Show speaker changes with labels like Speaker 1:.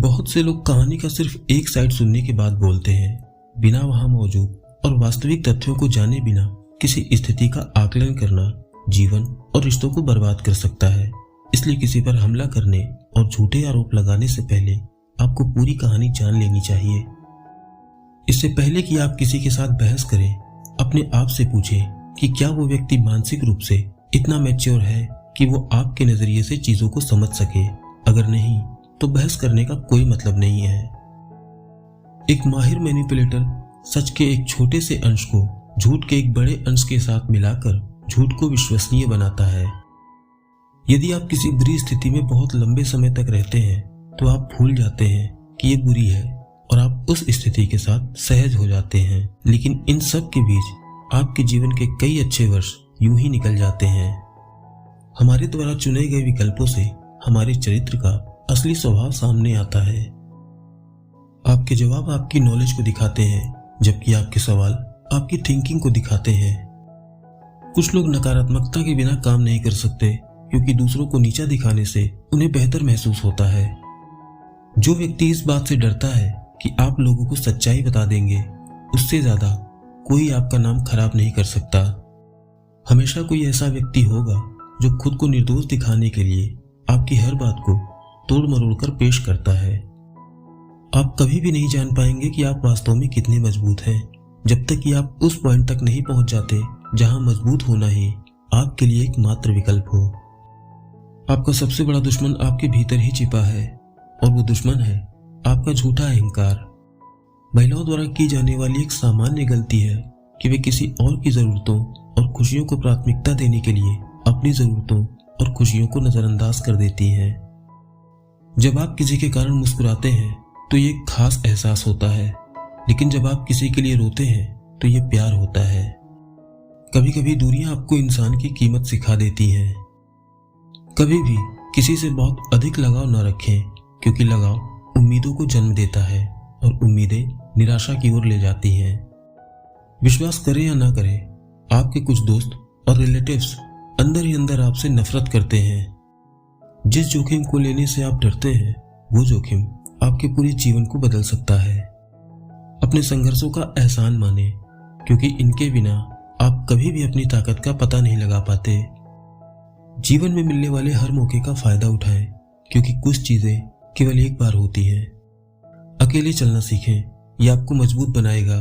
Speaker 1: बहुत से लोग कहानी का सिर्फ एक साइड सुनने के बाद बोलते हैं, बिना वहां मौजूद और वास्तविक तथ्यों को जाने बिना किसी स्थिति का आकलन करना जीवन और रिश्तों को बर्बाद कर सकता है। इसलिए किसी पर हमला करने और झूठे आरोप लगाने से पहले आपको पूरी कहानी जान लेनी चाहिए। इससे पहले कि आप किसी के साथ बहस करें, अपने आप से पूछें कि क्या वो व्यक्ति मानसिक रूप से इतना मैच्योर है कि वो आपके नजरिए से चीजों को समझ सके। अगर नहीं, तो बहस करने का कोई मतलब नहीं है। एक माहिर मैनिपुलेटर सच के एक छोटे से अंश को झूठ के एक बड़े अंश के साथ मिलाकर झूठ को विश्वसनीय बनाता है। यदि आप किसी बुरी स्थिति में बहुत लंबे समय तक रहते हैं तो आप भूल जाते हैं कि ये बुरी है और आप उस स्थिति के साथ सहज हो जाते हैं। लेकिन इन सब के बीच आपके जीवन के कई अच्छे वर्ष यूं ही निकल जाते हैं। हमारे द्वारा चुने गए विकल्पों से हमारे चरित्र का असली स्वभाव सामने आता है। आपके जवाब आपकी नॉलेज को दिखाते हैं, जबकि आपके सवाल आपकी थिंकिंग को दिखाते हैं। कुछ लोग नकारात्मकता के बिना काम नहीं कर सकते क्योंकि दूसरों को नीचा दिखाने से उन्हें बेहतर महसूस होता है। जो व्यक्ति इस बात से डरता है कि आप लोगों को सच्चाई बता देंगे, उससे ज्यादा कोई आपका नाम खराब नहीं कर सकता। हमेशा कोई ऐसा व्यक्ति होगा जो खुद को निर्दोष दिखाने के लिए आपकी हर बात को तोड़ मरोड़ कर पेश करता है। आप कभी भी नहीं जान पाएंगे कि आप वास्तव में कितने मजबूत हैं, जब तक कि आप उस पॉइंट तक नहीं पहुंच जाते जहां मजबूत होना ही आपके लिए एकमात्र विकल्प हो। आपका सबसे बड़ा दुश्मन आपके भीतर ही छिपा है और वो दुश्मन है आपका झूठा अहंकार। महिलाओं द्वारा की जाने वाली एक सामान्य गलती है कि वे किसी और की जरूरतों और खुशियों को प्राथमिकता देने के लिए अपनी जरूरतों और खुशियों को नजरअंदाज कर देती हैं। जब आप किसी के कारण मुस्कुराते हैं तो ये एक खास एहसास होता है, लेकिन जब आप किसी के लिए रोते हैं तो ये प्यार होता है। कभी कभी दूरियां आपको इंसान की कीमत सिखा देती हैं। कभी भी किसी से बहुत अधिक लगाव न रखें, क्योंकि लगाव उम्मीदों को जन्म देता है और उम्मीदें निराशा की ओर ले जाती हैं। विश्वास करें या ना करें, आपके कुछ दोस्त और रिलेटिव्स अंदर ही अंदर आपसे नफरत करते हैं। जिस जोखिम को लेने से आप डरते हैं, वो जोखिम आपके पूरे जीवन को बदल सकता है। अपने संघर्षों का एहसान माने, क्योंकि इनके बिना आप कभी भी अपनी ताकत का पता नहीं लगा पाते। जीवन में मिलने वाले हर मौके का फायदा उठाएं, क्योंकि कुछ चीजें केवल एक बार होती हैं। अकेले चलना सीखें, यह आपको मजबूत बनाएगा